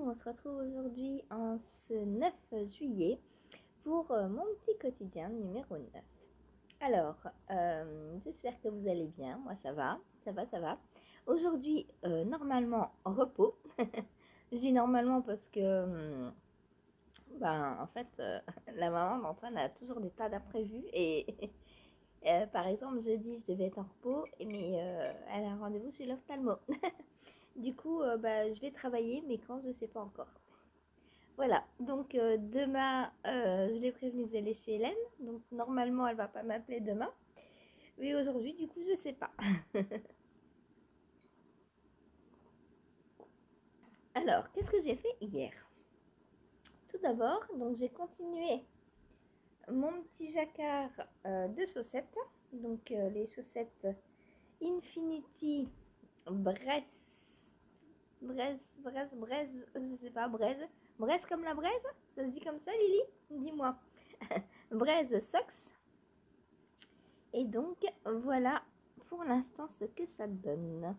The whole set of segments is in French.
on se retrouve aujourd'hui en ce 9 juillet pour mon petit quotidien numéro 9. Alors, j'espère que vous allez bien, moi ça va. Aujourd'hui, normalement en repos. Je dis normalement parce que, en fait, la maman d'Antoine a toujours des tas d'imprévus et par exemple, jeudi, je devais être en repos, mais elle a un rendez-vous chez l'ophtalmo. Du coup, je vais travailler, mais quand, je sais pas encore. Voilà, donc demain, je l'ai prévenue que j'allais chez Hélène, donc normalement, elle va pas m'appeler demain. Mais aujourd'hui, du coup, je sais pas. Alors, qu'est-ce que j'ai fait hier? Tout d'abord, donc j'ai continué mon petit jacquard de chaussettes. Donc les chaussettes Infinity Bresse, je sais pas, Braise comme la braise? Ça se dit comme ça, Lily? Dis-moi. Braise Socks. Et donc, voilà pour l'instant ce que ça donne.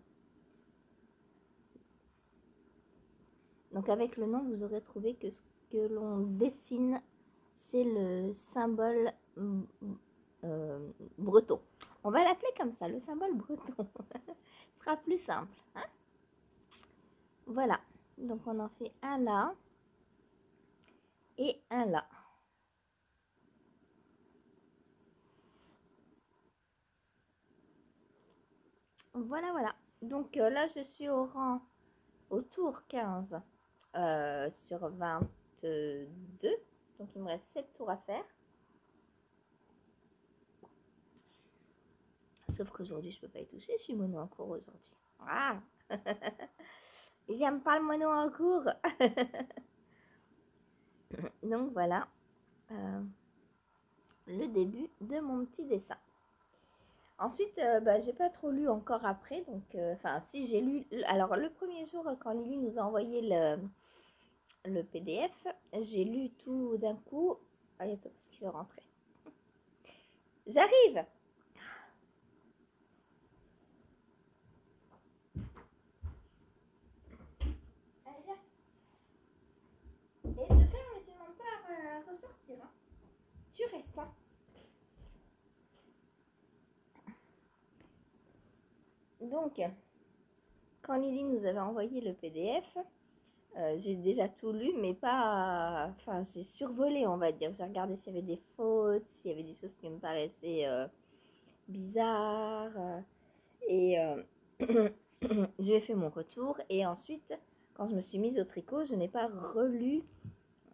Donc, avec le nom, vous aurez trouvé que ce que l'on dessine, c'est le symbole breton. On va l'appeler comme ça, le symbole breton. Ce sera plus simple. Hein? Voilà. Donc, on en fait un là et un là. Voilà, voilà. Donc, là, je suis au tour 15 sur 22. Donc, il me reste 7 tours à faire. Sauf qu'aujourd'hui, je peux pas y toucher. Je suis mono en cours aujourd'hui. Ah J'aime pas le mono en cours. Donc, voilà le début de mon petit dessin. Ensuite, j'ai pas trop lu encore après. Donc, si j'ai lu. Alors, le premier jour, quand Lily nous a envoyé le PDF, j'ai lu tout d'un coup. Ah, il y a tout parce qu'il veut rentrer. J'arrive. Et je ferme mais tu ne demandes pas à ressortir. Hein. Tu restes. Hein. Donc, quand Lily nous avait envoyé le PDF, j'ai déjà tout lu, mais pas... Enfin, j'ai survolé, on va dire. J'ai regardé s'il y avait des fautes, s'il y avait des choses qui me paraissaient bizarres. Et j'ai fait mon retour. Et ensuite, quand je me suis mise au tricot, je n'ai pas relu.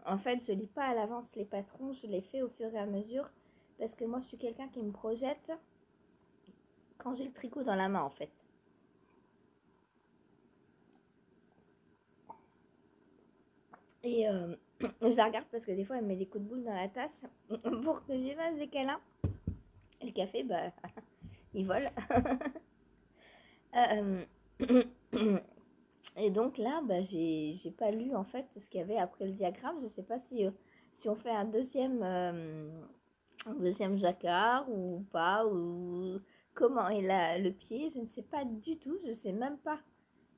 En fait, je lis pas à l'avance les patrons. Je les fais au fur et à mesure. Parce que moi, je suis quelqu'un qui me projette quand j'ai le tricot dans la main, en fait. Et je la regarde parce que des fois, elle me met des coups de boule dans la tasse pour que j'y fasse des câlins. Et le café, il vole. Et donc là, j'ai pas lu en fait ce qu'il y avait après le diagramme. Je sais pas si on fait un deuxième jacquard ou pas, ou comment est le pied. Je ne sais pas du tout. Je sais même pas.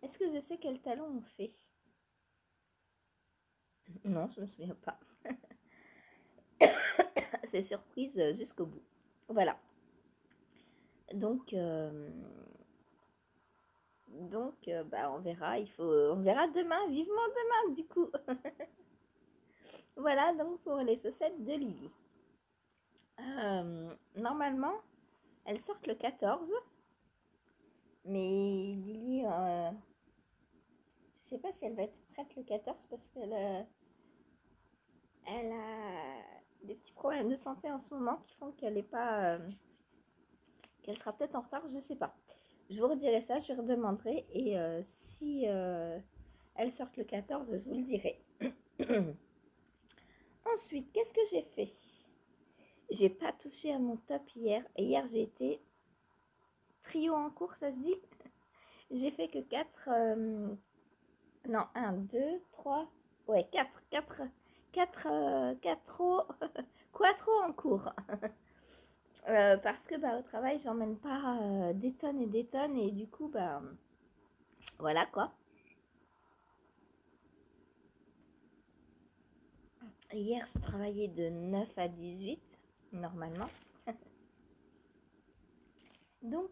Est-ce que je sais quel talon on fait? Non, je me souviens pas. C'est surprise jusqu'au bout. Voilà. Donc, on verra. On verra demain, vivement demain, du coup. Voilà donc pour les chaussettes de Lily. Normalement, elles sortent le 14. Mais Lily, je sais pas si elle va être prête le 14 parce qu'elle elle a des petits problèmes de santé en ce moment qui font qu'elle est pas, qu'elle sera peut-être en retard, je sais pas. Je vous redirai ça, je redemanderai et si elles sortent le 14, je vous le dirai. Ensuite, qu'est-ce que j'ai fait? J'ai pas touché à mon top hier. Et hier, j'ai été trio en cours, ça se dit? J'ai fait que 4... non, 1, 2, 3... Ouais, 4 en cours. Parce que au travail, j'emmène pas des tonnes et des tonnes. Et du coup, voilà quoi. Hier, je travaillais de 9 à 18, normalement. Donc,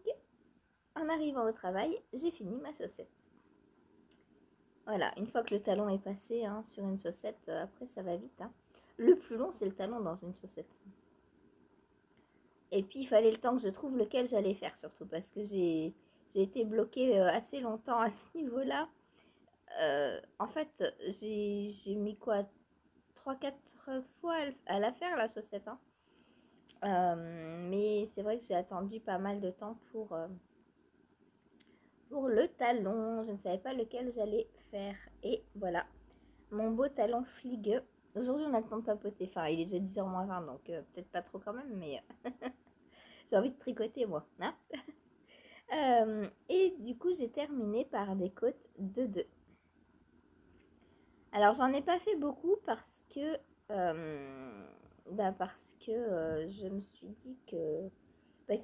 en arrivant au travail, j'ai fini ma chaussette. Voilà, une fois que le talon est passé hein, sur une chaussette, après ça va vite. Hein. Le plus long, c'est le talon dans une chaussette. Et puis, il fallait le temps que je trouve lequel j'allais faire, surtout parce que j'ai été bloquée assez longtemps à ce niveau-là. En fait, j'ai mis quoi 3-4 fois à la faire, la chaussette. Hein. Mais c'est vrai que j'ai attendu pas mal de temps pour le talon. Je ne savais pas lequel j'allais faire. Et voilà, mon beau talon fligue. Aujourd'hui, on a le temps de papoter. Enfin, il est déjà 10h moins 20, donc peut-être pas trop quand même, mais j'ai envie de tricoter, moi. Hein et du coup, j'ai terminé par des côtes de 2. Alors, j'en ai pas fait beaucoup parce que je me suis dit qu'il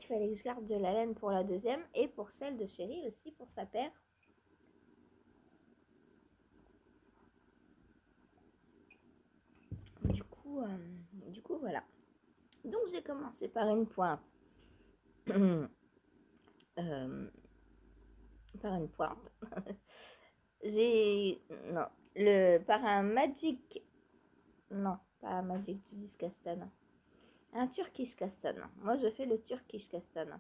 fallait que je garde de la laine pour la deuxième et pour celle de Chérie aussi, pour sa paire. Du coup, voilà. Donc, j'ai commencé par une pointe. euh, par une pointe. j'ai... Non. Par un Magic... Non, pas un Magic Judith Castana. Un Turkish Castana. Moi, je fais le Turkish Castana.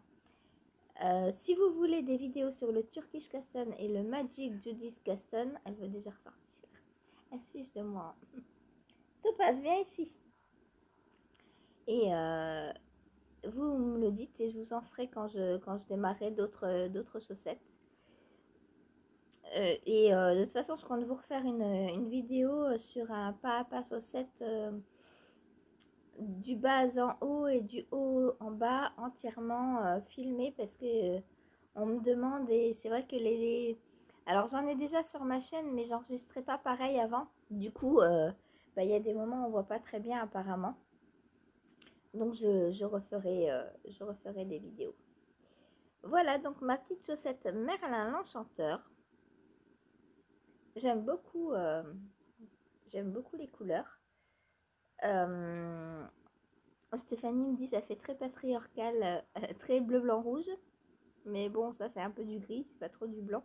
Si vous voulez des vidéos sur le Turkish Castan et le Magic Judith Castan, elle veut déjà ressortir. Elle se fiche de moi. Topaz, viens ici. Et vous me le dites et je vous en ferai quand je démarrerai d'autres chaussettes. De toute façon, je compte vous refaire une vidéo sur un pas à pas chaussette du bas en haut et du haut en bas entièrement filmé parce que on me demande et c'est vrai que alors j'en ai déjà sur ma chaîne mais j'enregistrais pas pareil avant du coup il y a des moments où on voit pas très bien apparemment donc je referai des vidéos. Voilà donc ma petite chaussette Merlin l'Enchanteur. J'aime beaucoup les couleurs. Stéphanie me dit ça fait très patriarcal, très bleu, blanc, rouge. Mais bon, ça c'est un peu du gris, c'est pas trop du blanc.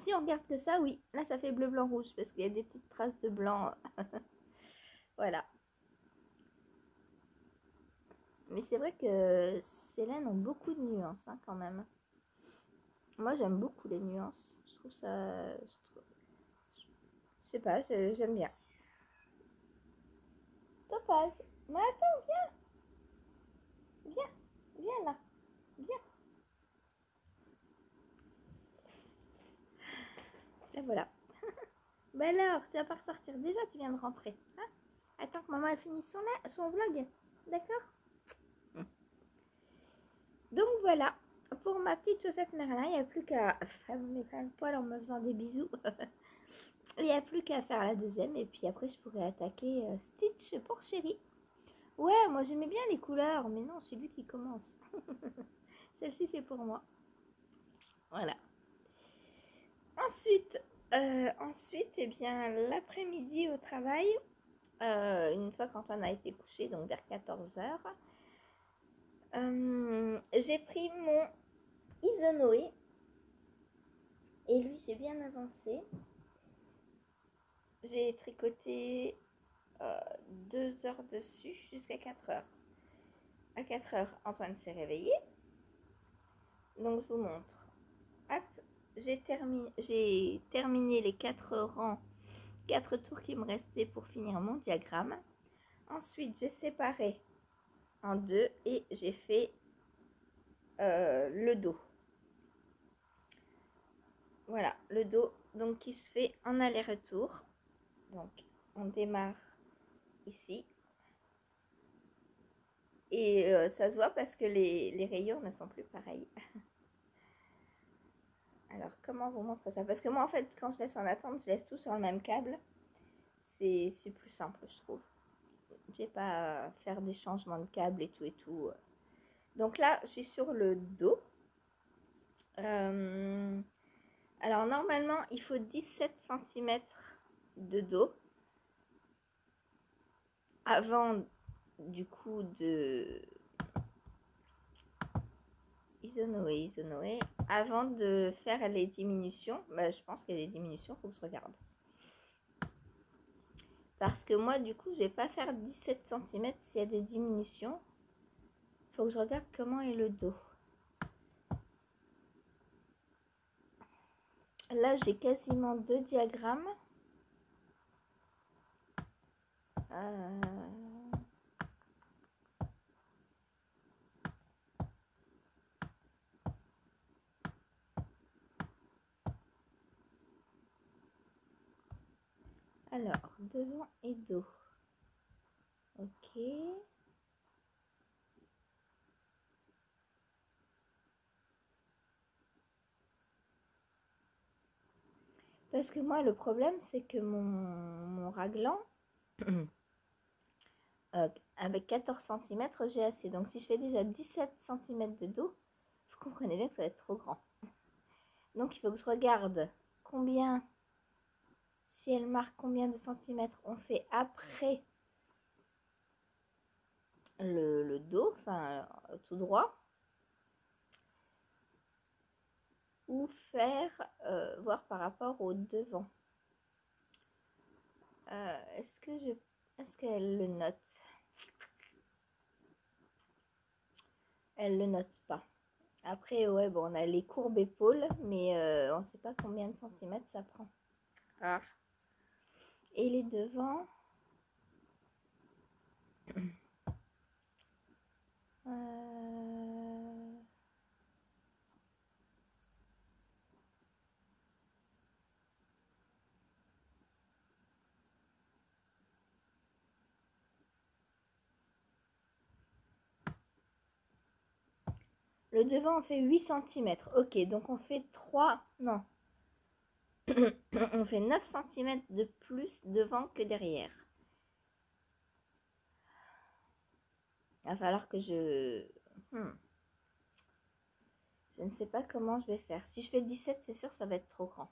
Si on regarde que ça, oui. Là, ça fait bleu, blanc, rouge parce qu'il y a des petites traces de blanc. Voilà. Mais c'est vrai que ces laines ont beaucoup de nuances hein, quand même. Moi, j'aime beaucoup les nuances. Je trouve ça... Je sais pas, j'aime bien. Topaz. Mais attends, viens, viens là. Viens. Et voilà. Bah alors, tu vas pas ressortir. Déjà, tu viens de rentrer. Hein. Attends que maman ait fini son vlog. D'accord. Donc voilà. Pour ma petite chaussette Merlin, il n'y a plus qu'à... Elle me met plein de poils en me faisant des bisous. Il n'y a plus qu'à faire la deuxième. Et puis après, je pourrais attaquer Stitch pour Chérie. Ouais, moi j'aimais bien les couleurs. Mais non, c'est lui qui commence. Celle-ci, c'est pour moi. Voilà. Ensuite, eh bien, l'après-midi au travail, une fois quand on a été couché, donc vers 14h, j'ai pris mon Isonoé et lui, j'ai bien avancé. J'ai tricoté 2 heures dessus jusqu'à 4 heures. À 4 heures, Antoine s'est réveillé. Donc, je vous montre. Hop, j'ai terminé les 4 rangs, 4 tours qui me restaient pour finir mon diagramme. Ensuite, j'ai séparé en 2 et j'ai fait le dos. Voilà, le dos donc qui se fait en aller-retour. Donc, on démarre ici. Et ça se voit parce que les rayures ne sont plus pareilles. Alors, comment vous montrer ça? Parce que moi, en fait, quand je laisse en attente, je laisse tout sur le même câble. C'est plus simple, je trouve. J'ai pas à faire des changements de câble et tout et tout. Donc là, je suis sur le dos. Alors, normalement, il faut 17 cm de dos avant du coup de isonoé, avant de faire les diminutions. Bah, je pense qu'il y a des diminutions, il faut que je regarde. Parce que moi, du coup, je vais pas faire 17 cm s'il y a des diminutions. Il faut que je regarde comment est le dos. Là, j'ai quasiment 2 diagrammes. Alors, devant et dos. Ok. Parce que moi, le problème, c'est que mon raglan, avec 14 cm, j'ai assez. Donc, si je fais déjà 17 cm de dos, vous comprenez bien que ça va être trop grand. Donc, il faut que je regarde combien, si elle marque combien de centimètres on fait après le dos, enfin, tout droit. Ou faire, voir par rapport au devant. Est-ce qu'elle le note? Elle le note pas. Après, ouais, bon, on a les courbes épaules, mais on ne sait pas combien de centimètres ça prend. Ah. Et les devants, le devant, on fait 8 cm. Ok, donc on fait 3, non. On fait 9 cm de plus devant que derrière. Il va falloir que je ne sais pas comment je vais faire. Si je fais 17, c'est sûr que ça va être trop grand.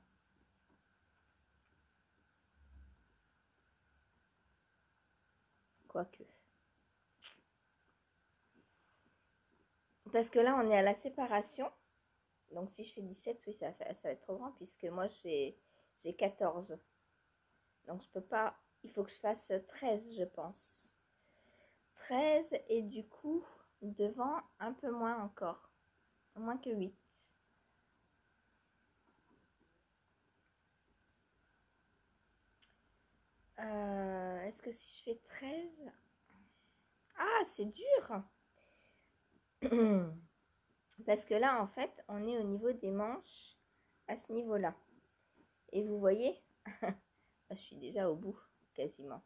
Quoique. Parce que là, on est à la séparation. Donc, si je fais 17, oui, ça va être trop grand puisque moi, j'ai 14. Donc, je peux pas. Il faut que je fasse 13, je pense. 13 et du coup, devant, un peu moins encore. Moins que 8. Est-ce que si je fais 13... Ah, c'est dur. Parce que là, en fait, on est au niveau des manches à ce niveau-là. Et vous voyez, je suis déjà au bout, quasiment.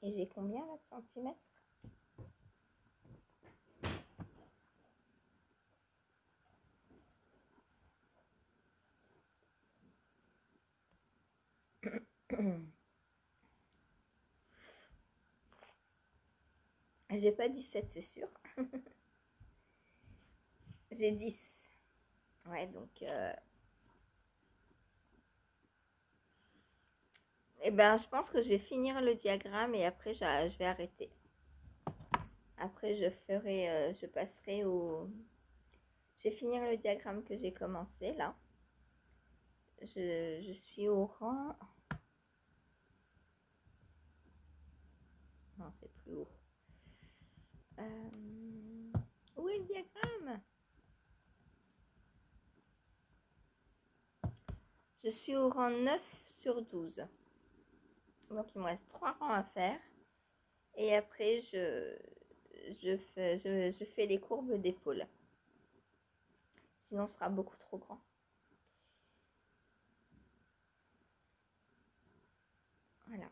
Et j'ai combien là de centimètres? J'ai pas 17, c'est sûr. J'ai 10. Ouais, donc... Eh ben, je pense que je vais finir le diagramme et après, je vais arrêter. Après, je passerai au... Je vais finir le diagramme que j'ai commencé, là. Je suis au rang... Non, c'est plus haut. Où est le diagramme? Je suis au rang 9 sur 12. Donc, il me reste 3 rangs à faire. Et après, je fais les courbes d'épaule. Sinon, ce sera beaucoup trop grand. Voilà.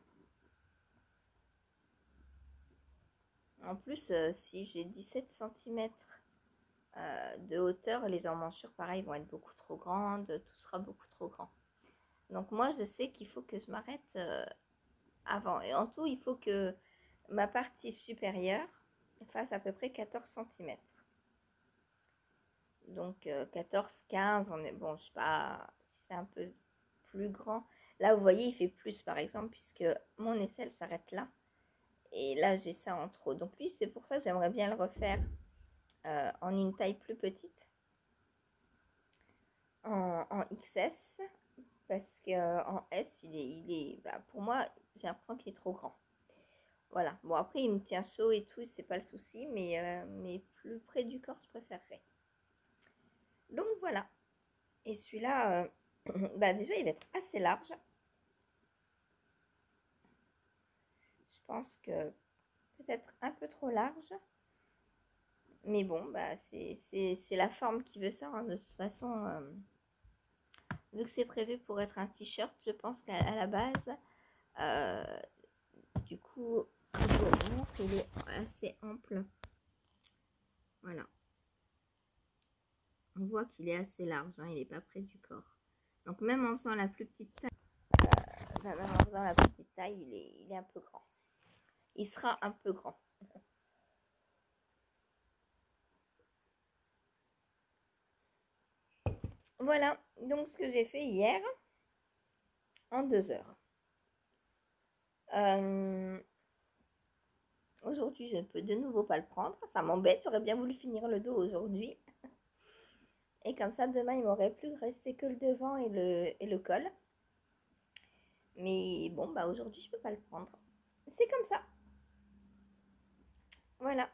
En plus, si j'ai 17 cm de hauteur, les emmanchures, pareil, vont être beaucoup trop grandes. Tout sera beaucoup trop grand. Donc, moi, je sais qu'il faut que je m'arrête avant. Et en tout, il faut que ma partie supérieure fasse à peu près 14 cm. Donc 14, 15, on est bon, je sais pas si c'est un peu plus grand. Là, vous voyez, il fait plus par exemple, puisque mon aisselle s'arrête là. Et là, j'ai ça en trop. Donc lui, c'est pour ça que j'aimerais bien le refaire en une taille plus petite, en XS, parce qu'en S, bah, pour moi, j'ai l'impression qu'il est trop grand. Voilà. Bon, après, il me tient chaud et tout, c'est pas le souci, mais plus près du corps, je préférerais. Donc voilà. Et celui-là, bah déjà, il va être assez large. Je pense que peut-être un peu trop large. Mais bon, bah c'est la forme qui veut ça, hein. De toute façon, vu que c'est prévu pour être un t-shirt, je pense qu'à la base, euh, du coup, je vous montre, il est assez ample. Voilà. On voit qu'il est assez large, hein, il n'est pas près du corps. Donc même en faisant la plus petite taille, même en faisant la petite taille, il est un peu grand. Il sera un peu grand. Voilà, donc ce que j'ai fait hier en 2 heures. Aujourd'hui, je ne peux de nouveau pas le prendre. Ça m'embête, j'aurais bien voulu finir le dos aujourd'hui. Et comme ça, demain, il m'aurait plus resté que le devant et le col. Mais bon, bah aujourd'hui, je peux pas le prendre. C'est comme ça. Voilà.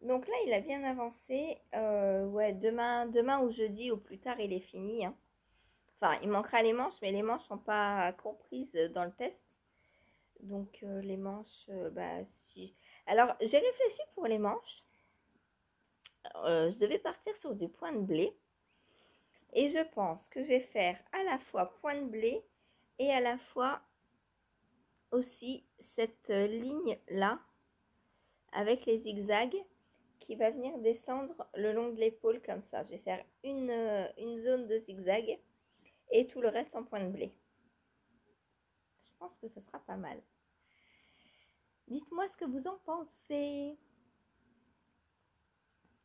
Donc là, il a bien avancé. Ouais, demain ou jeudi au plus tard, il est fini, hein. Enfin, il manquera les manches, mais les manches sont pas comprises dans le test. Donc les manches, bah si. Alors, j'ai réfléchi pour les manches. Je devais partir sur du point de blé. Et je pense que je vais faire à la fois point de blé et à la fois aussi cette ligne-là avec les zigzags qui va venir descendre le long de l'épaule comme ça. Je vais faire une zone de zigzag et tout le reste en point de blé. Je pense que ce sera pas mal. Dites-moi ce que vous en pensez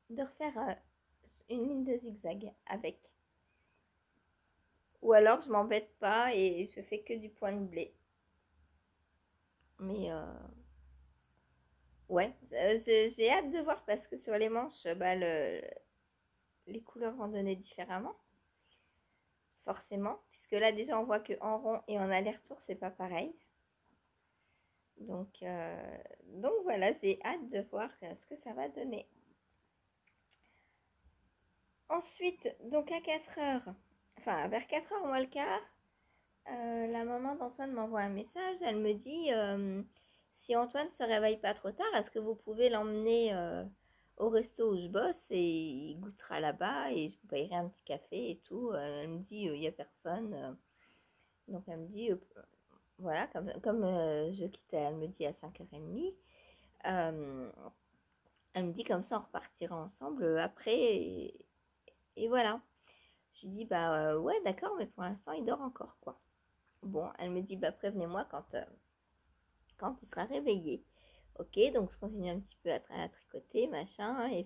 de refaire une ligne de zigzag avec. Ou alors je m'embête pas et je fais que du point de blé. Mais ouais, j'ai hâte de voir parce que sur les manches, bah, les couleurs vont donner différemment, forcément. Puisque là, déjà, on voit qu'en rond et en aller-retour, c'est pas pareil. Donc voilà, j'ai hâte de voir ce que ça va donner. Ensuite, donc à 4 heures, enfin vers 4 heures moins le quart, la maman d'Antoine m'envoie un message. Elle me dit si Antoine ne se réveille pas trop tard, est-ce que vous pouvez l'emmener au resto où je bosse et il goûtera là-bas et je vous payerai un petit café et tout. Elle me dit il n'y a personne. Donc elle me dit voilà, comme je quitte, elle me dit à 5h30. Euh, Elle me dit comme ça on repartira ensemble après et voilà. Je lui dis bah ouais d'accord mais pour l'instant il dort encore quoi. Bon, elle me dit bah prévenez-moi quand il sera réveillé. Ok, donc je continue un petit peu à tricoter, machin, et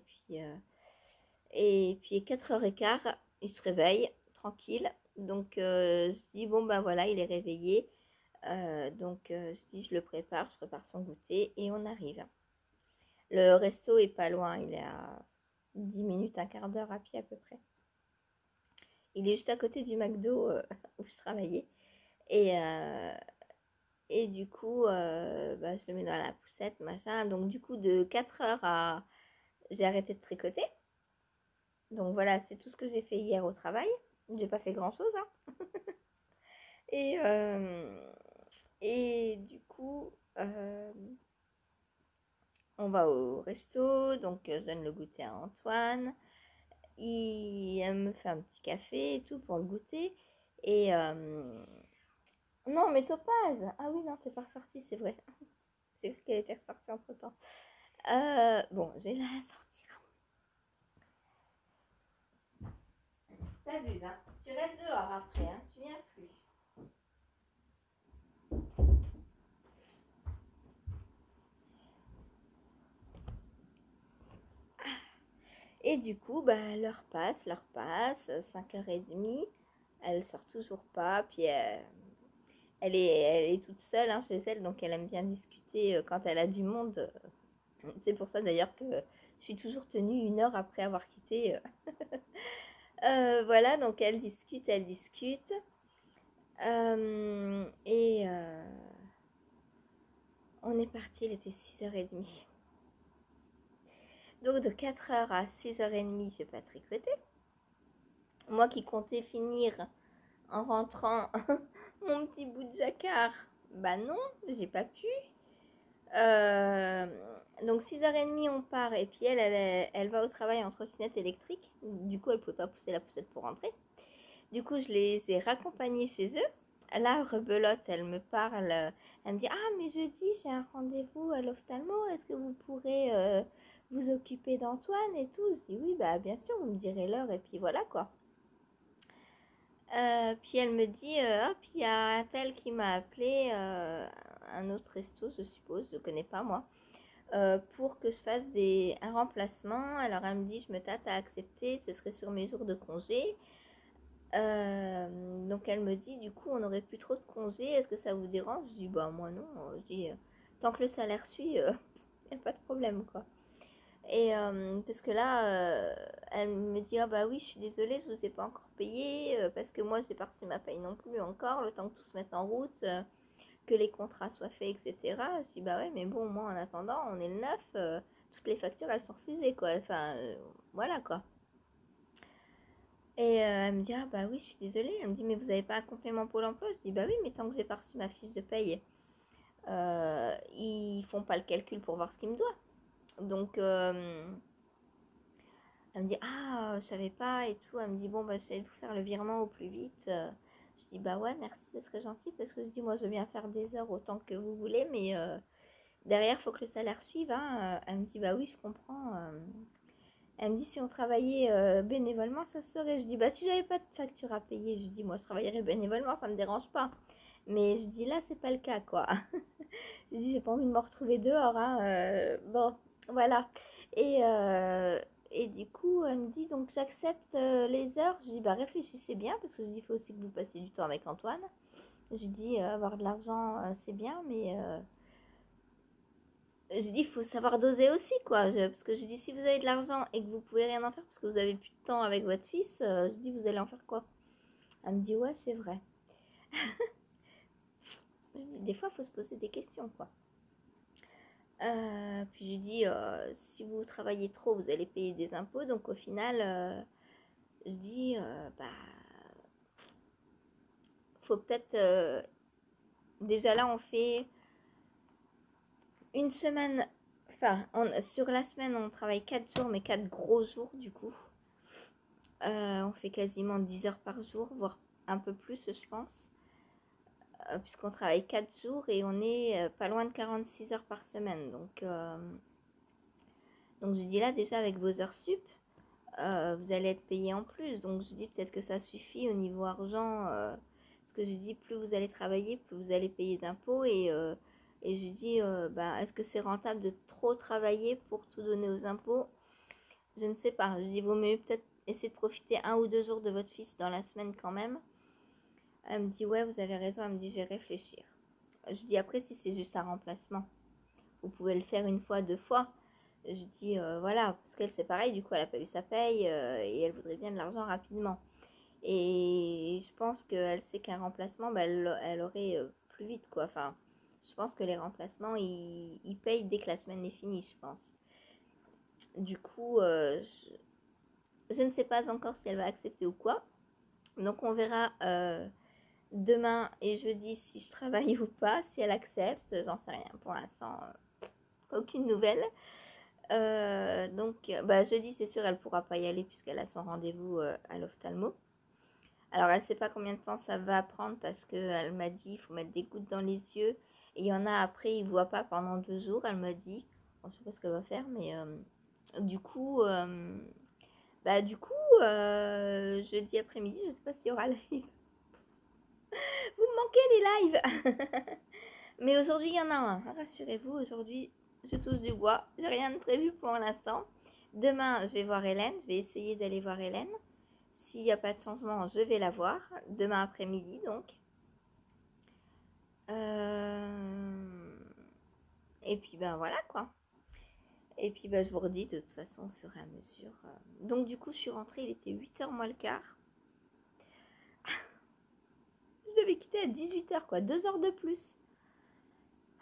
puis 4h15, il se réveille, tranquille. Donc je dis bon ben voilà, il est réveillé. Donc je dis je prépare son goûter et on arrive. Le resto est pas loin, il est à 10 minutes, un quart d'heure à pied à peu près. Il est juste à côté du McDo où je travaillais. Et, et du coup, bah, je le mets dans la poussette, machin. Donc du coup, de 4 heures à... J'ai arrêté de tricoter. Donc voilà, c'est tout ce que j'ai fait hier au travail. J'ai pas fait grand-chose, hein. Et, et du coup, on va au resto. Donc je donne le goûter à Antoine. Il me fait un petit café et tout pour le goûter. Et non, mais Topaz. Ah oui, non, t'es pas ressortie, c'est vrai. J'ai cru qu'elle était ressortie entre-temps. Bon, je vais la sortir. T'abuses, hein. Tu restes dehors après, hein. Tu viens plus. Et du coup, bah, l'heure passe, 5h30, elle sort toujours pas, puis elle est toute seule hein, chez elle, donc elle aime bien discuter quand elle a du monde. C'est pour ça d'ailleurs que je suis toujours tenue 1 heure après avoir quitté. Voilà, donc elle discute, elle discute. Et on est parti, il était 6h30. Donc de 4h à 6h30, j'ai pas tricoté. Moi qui comptais finir en rentrant mon petit bout de jacquard, bah non, j'ai pas pu. Euh, donc 6h30 on part et puis elle va au travail en trottinette électrique. Du coup elle pouvait pas pousser la poussette pour rentrer. Du coup je les ai raccompagnés chez eux. Là rebelote, elle me parle, elle me dit ah mais jeudi j'ai un rendez-vous à l'ophtalmo, est-ce que vous pourrez vous occuper d'Antoine et tout. Je dis oui bah bien sûr, vous me direz l'heure et puis voilà quoi. Puis elle me dit hop il y a un tel qui m'a appelé, un autre resto je suppose, je connais pas moi. Pour que je fasse un remplacement. Alors elle me dit je me tâte à accepter, ce serait sur mes jours de congé. Donc elle me dit du coup on n'aurait plus trop de congés, est-ce que ça vous dérange? Je dis bah moi non, je dis tant que le salaire suit, y a pas de problème quoi. Et parce que là, elle me dit ah bah oui je suis désolée je vous ai pas encore payé parce que moi j'ai pas reçu ma paye non plus encore, le temps que tout se mette en route, que les contrats soient faits, etc. Je dis bah ouais mais bon moi en attendant on est le 9, toutes les factures elles sont refusées quoi, enfin voilà quoi. Et elle me dit ah bah oui je suis désolée, elle me dit mais vous avez pas un complément Pôle emploi? Je dis bah oui mais tant que j'ai pas reçu ma fiche de paye, ils font pas le calcul pour voir ce qu'ils me doivent. Donc elle me dit ah je savais pas et tout, elle me dit bon bah j'essaie de vous faire le virement au plus vite. Je dis bah ouais merci, ce serait gentil parce que je dis moi je veux bien faire des heures autant que vous voulez mais derrière, il faut que le salaire suive. Hein. Elle me dit, bah oui, je comprends. Elle me dit, si on travaillait bénévolement, ça se serait. Je dis, bah si j'avais pas de facture à payer, je dis, moi, je travaillerais bénévolement, ça me dérange pas. Mais je dis, là, c'est pas le cas, quoi. Je dis, j'ai pas envie de me retrouver dehors. Hein. Bon, voilà. Et, euh, et du coup, elle me dit, donc j'accepte les heures. Je dis, bah réfléchissez bien, parce que je dis, il faut aussi que vous passiez du temps avec Antoine. Je dis, avoir de l'argent, c'est bien, mais je dis, il faut savoir doser aussi, quoi. Parce que je dis, si vous avez de l'argent et que vous pouvez rien en faire parce que vous avez plus de temps avec votre fils, je dis, vous allez en faire quoi? Elle me dit, ouais, c'est vrai. Je dis, des fois, il faut se poser des questions, quoi. Puis je dis, si vous travaillez trop, vous allez payer des impôts. Donc au final, je dis, bah, faut peut-être. Déjà là, on fait une semaine. Enfin, sur la semaine, on travaille 4 jours, mais 4 gros jours, du coup. On fait quasiment 10 heures par jour, voire un peu plus, je pense. Puisqu'on travaille 4 jours et on est pas loin de 46 heures par semaine. Donc je dis là, déjà avec vos heures sup, vous allez être payé en plus. Donc je dis peut-être que ça suffit au niveau argent. Parce que je dis, plus vous allez travailler, plus vous allez payer d'impôts. Et je dis, bah, est-ce que c'est rentable de trop travailler pour tout donner aux impôts? Je ne sais pas. Je dis, vaut mieux peut-être essayer de profiter 1 ou 2 jours de votre fils dans la semaine quand même. Elle me dit, ouais, vous avez raison. Elle me dit, je vais réfléchir. Je dis, après, si c'est juste un remplacement, vous pouvez le faire 1 fois, 2 fois. Je dis, voilà, parce qu'elle, c'est pareil, du coup, elle n'a pas eu sa paye et elle voudrait bien de l'argent rapidement. Et je pense qu'elle sait qu'un remplacement, bah, elle aurait plus vite, quoi. Enfin, je pense que les remplacements, ils payent dès que la semaine est finie, je pense. Du coup, je ne sais pas encore si elle va accepter ou quoi. Donc, on verra demain et jeudi si je travaille ou pas, si elle accepte. J'en sais rien pour l'instant. Aucune nouvelle. Donc, bah, jeudi, c'est sûr, elle pourra pas y aller puisqu'elle a son rendez-vous à l'ophtalmo. Alors, elle sait pas combien de temps ça va prendre parce qu'elle m'a dit il faut mettre des gouttes dans les yeux. Et il y en a après, il voit pas pendant 2 jours, elle m'a dit. Bon, je sais pas ce qu'elle va faire, mais du coup, jeudi après-midi, je sais pas s'il y aura live. Vous me manquez les lives. Mais aujourd'hui, il y en a un. Rassurez-vous, aujourd'hui, je touche du bois. J'ai rien de prévu pour l'instant. Demain, je vais voir Hélène. Je vais essayer d'aller voir Hélène. S'il n'y a pas de changement, je vais la voir. Demain après-midi, donc. Et puis, ben voilà, quoi. Et puis, ben, je vous redis de toute façon au fur et à mesure. Donc, du coup, je suis rentrée. Il était 8h moins le quart. Je devais quitter à 18h, quoi. 2 heures de plus.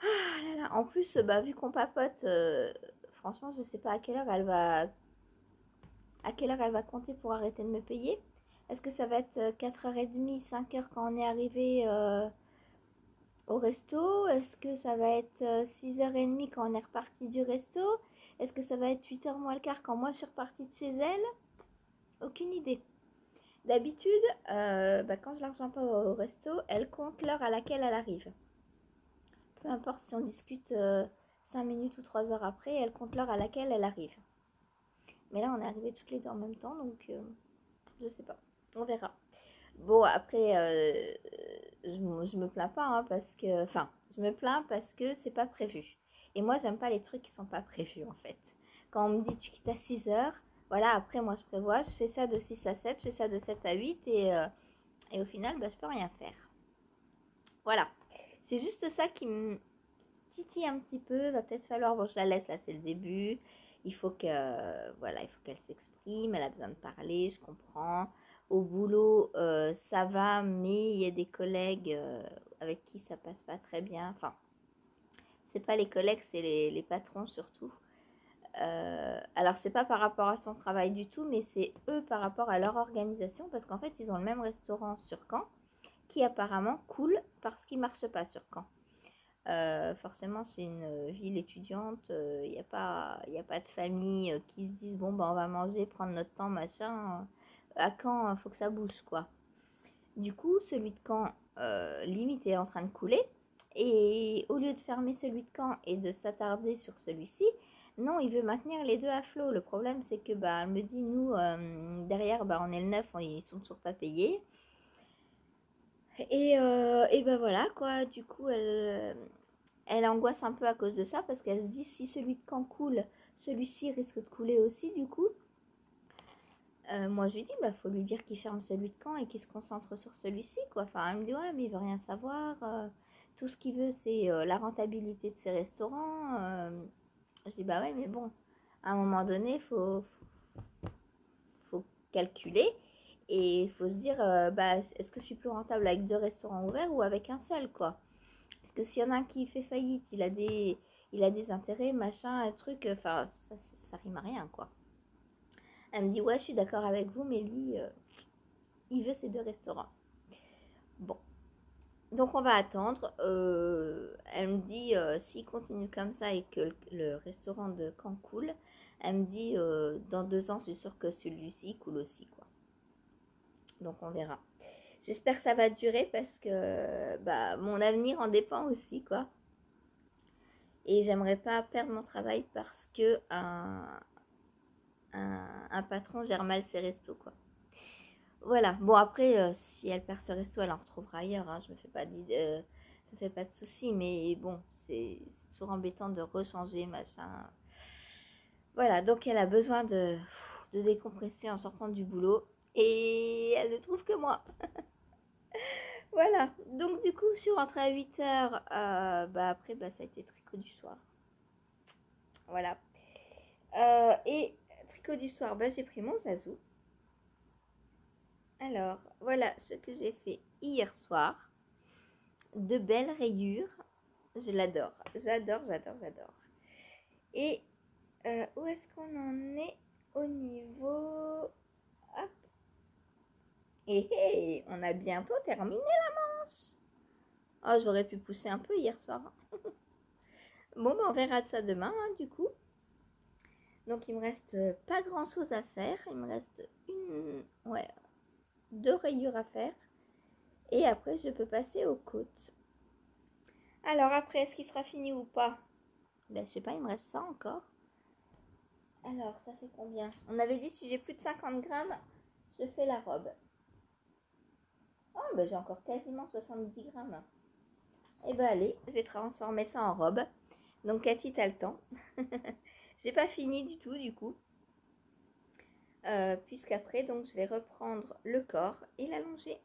Ah là là. En plus, bah, vu qu'on papote, franchement, je sais pas à quelle heure elle va compter pour arrêter de me payer. Est-ce que ça va être 4h30, 5h quand on est arrivé au resto? Est-ce que ça va être 6h30 quand on est reparti du resto? Est-ce que ça va être 8h moins le quart quand moi je suis repartie de chez elle? Aucune idée. D'habitude, bah, quand je la rejoins pas au resto, elle compte l'heure à laquelle elle arrive. Peu importe si on discute 5 minutes ou 3 heures après, elle compte l'heure à laquelle elle arrive. Mais là, on est arrivés toutes les deux en même temps, donc je sais pas. On verra. Bon, après, je me plains pas, hein, parce que... Enfin, je me plains parce que c'est pas prévu. Et moi, j'aime pas les trucs qui sont pas prévus, en fait. Quand on me dit tu quittes à 6 heures, voilà, après, moi, je prévois, je fais ça de 6 à 7, je fais ça de 7 à 8, et au final, bah, je peux rien faire. Voilà. C'est juste ça qui me titille un petit peu. Va peut-être falloir... Bon, je la laisse, là, c'est le début. Il faut que... Voilà, il faut qu'elle s'exprime, elle a besoin de parler, je comprends. Au boulot, ça va, mais il y a des collègues avec qui ça passe pas très bien. Enfin, c'est pas les collègues, c'est les patrons surtout. Alors, c'est pas par rapport à son travail du tout, mais c'est eux par rapport à leur organisation, parce qu'en fait, ils ont le même restaurant sur Caen, qui apparemment coule parce qu'il marche pas sur Caen. Forcément, c'est une ville étudiante, il n'y a pas de famille qui se disent bon, bah, on va manger, prendre notre temps, machin. À Caen, il faut que ça bouge, quoi. Du coup, celui de Caen, limite, est en train de couler. Et au lieu de fermer celui de Caen et de s'attarder sur celui-ci, non, il veut maintenir les deux à flot. Le problème, c'est que, bah, elle me dit, nous, derrière, bah, on est le 9, ils sont toujours pas payés. Et ben voilà, quoi. Du coup, elle angoisse un peu à cause de ça, parce qu'elle se dit, si celui de Caen coule, celui-ci risque de couler aussi, du coup. Moi, je lui dis, bah, faut lui dire qu'il ferme celui de Caen et qu'il se concentre sur celui-ci, quoi. Enfin, elle me dit, ouais, mais il veut rien savoir. Tout ce qu'il veut, c'est la rentabilité de ses restaurants. Je dis, bah ouais, mais bon, à un moment donné, faut calculer. Et il faut se dire, bah, est-ce que je suis plus rentable avec 2 restaurants ouverts ou avec un seul, quoi. Parce que s'il y en a un qui fait faillite, il a des intérêts, machin, un truc, enfin, ça rime à rien, quoi. Elle me dit, ouais, je suis d'accord avec vous, mais lui, il veut ces 2 restaurants. Bon, donc on va attendre. Elle me dit, s'il continue comme ça et que le restaurant de Caen coule, elle me dit, dans 2 ans, je suis sûre que celui-ci coule aussi, quoi. Donc on verra. J'espère que ça va durer parce que bah, mon avenir en dépend aussi, quoi. Et j'aimerais pas perdre mon travail parce que un patron gère mal ses restos, quoi. Voilà. Bon, après, si elle perd ce resto, elle en retrouvera ailleurs, hein. Je me fais pas de soucis, mais bon, c'est toujours embêtant de rechanger, machin. Voilà, donc elle a besoin de décompresser en sortant du boulot. Et elle ne trouve que moi. Voilà. Donc du coup, je suis rentrée à 8h. Bah, après, bah, ça a été tricot du soir. Voilà. Et tricot du soir, bah, j'ai pris mon Zazou. Alors, voilà ce que j'ai fait hier soir. De belles rayures. Je l'adore. J'adore, j'adore, j'adore. Et où est-ce qu'on en est au niveau... Hop. Et on a bientôt terminé la manche. Oh, j'aurais pu pousser un peu hier soir. Bon, bah, on verra de ça demain, hein, du coup. Donc, il me reste pas grand-chose à faire. Il me reste ouais, 2 rayures à faire. Et après, je peux passer aux côtes. Alors après, est-ce qu'il sera fini ou pas? Ben, je sais pas, il me reste ça encore. Alors, ça fait combien? On avait dit si j'ai plus de 50 grammes, je fais la robe. Oh, ben j'ai encore quasiment 70 grammes. Eh ben allez, je vais transformer ça en robe. Donc Cathy, t'as le temps. J'ai pas fini du tout, du coup. puisqu'après, donc, je vais reprendre le corps et l'allonger.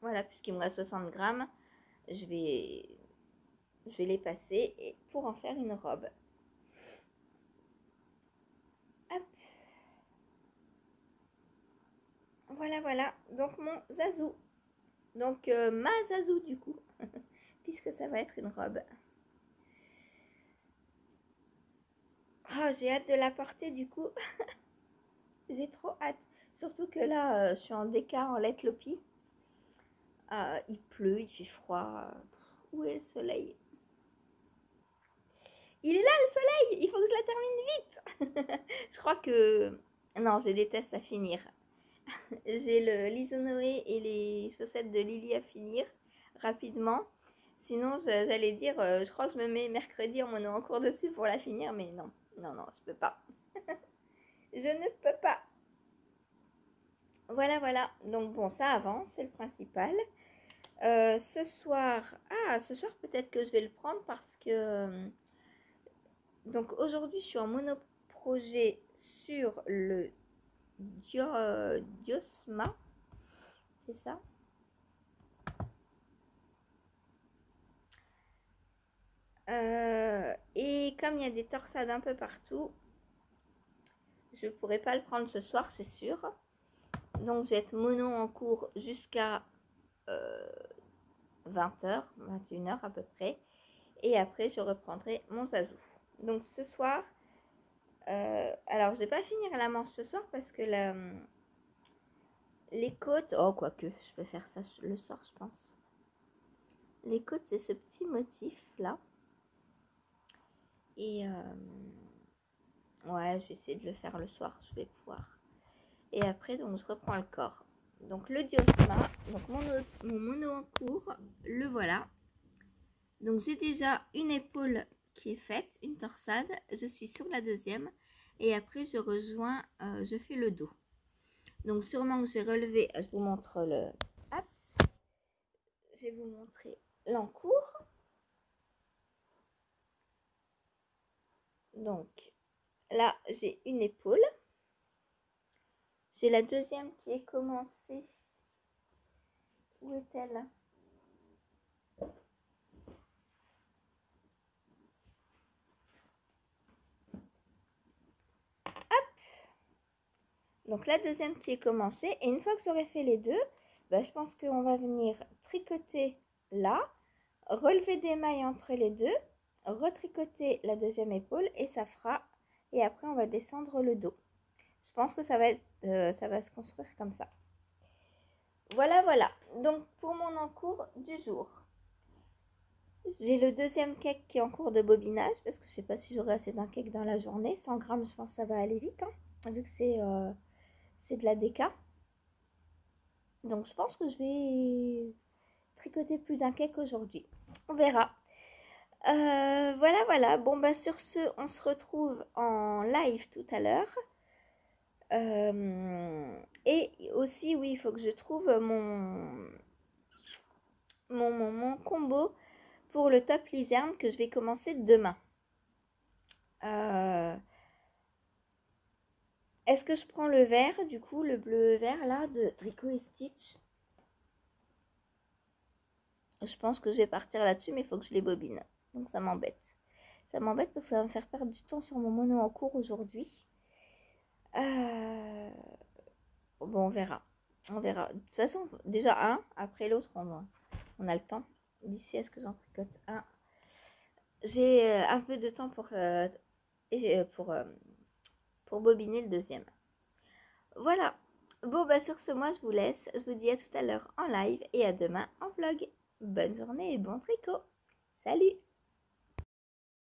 Voilà, puisqu'il me reste 60 grammes, je vais les passer pour en faire une robe. Hop. Voilà, voilà. Donc, mon zazou. Donc, ma zazou, du coup, puisque ça va être une robe. Oh, j'ai hâte de la porter, du coup. J'ai trop hâte. Surtout que là, je suis en déca en let lopi. Il pleut, il fait froid. Où est le soleil? Il est là, le soleil! Il faut que je la termine vite. Je crois que... Non, j'ai des tests à finir. J'ai le l'Isonoé et les chaussettes de Lily à finir rapidement. Sinon, j'allais dire, je crois que je me mets mercredi en mono en cours dessus pour la finir, mais non, non, non, je peux pas. Je ne peux pas. Voilà, voilà. Donc bon, ça avance, c'est le principal. Ce soir, peut-être que je vais le prendre parce que donc aujourd'hui, je suis en monoprojet sur le Diosma, c'est ça? Et comme il y a des torsades un peu partout, je ne pourrai pas le prendre ce soir, c'est sûr. Donc je vais être mono en cours jusqu'à 20h, 21h à peu près. Et après, je reprendrai mon zazou. Donc ce soir, alors je vais pas finir la manche ce soir parce que les côtes, oh quoique, je peux faire ça le soir, je pense. Les côtes, c'est ce petit motif là. Et ouais, je vais essayer de le faire le soir, je vais pouvoir. Et après, donc je reprends le corps. Donc le Diosma, donc mon mono en cours, le voilà. Donc j'ai déjà une épaule qui est faite, une torsade. Je suis sur la deuxième. Et après, je rejoins, je fais le dos. Donc sûrement que je vais relever, je vous montre le... Hop. Je vais vous montrer l'encours. Donc là, j'ai une épaule. J'ai la deuxième qui est commencée. Où est-elle? Donc la deuxième qui est commencée. Et une fois que j'aurai fait les deux, je pense qu'on va venir tricoter là, relever des mailles entre les deux, retricoter la deuxième épaule et ça fera. Et après on va descendre le dos. Je pense que ça va se construire comme ça. Voilà, voilà. Donc pour mon encours du jour, j'ai le deuxième cake qui est en cours de bobinage parce que je sais pas si j'aurai assez d'un cake dans la journée. 100 grammes, je pense que ça va aller vite, hein, vu que c'est de la déca. Donc je pense que je vais tricoter plus d'un cake aujourd'hui. On verra. Voilà, voilà. Bon, sur ce, on se retrouve en live tout à l'heure. Et aussi, oui, il faut que je trouve mon combo pour le top lizerne que je vais commencer demain. Est-ce que je prends le vert, du coup, le bleu vert là, de Tricot et Stitch? Je pense que je vais partir là-dessus, mais il faut que je les bobine. Donc ça m'embête. Ça m'embête parce que ça va me faire perdre du temps sur mon mono en cours aujourd'hui. Bon, on verra. On verra. De toute façon, déjà un, après l'autre, on a le temps. D'ici à ce que j'en tricote un. J'ai un peu de temps pour bobiner le deuxième. Voilà. Bon, sur ce, moi, je vous laisse. Je vous dis à tout à l'heure en live et à demain en vlog. Bonne journée et bon tricot. Salut!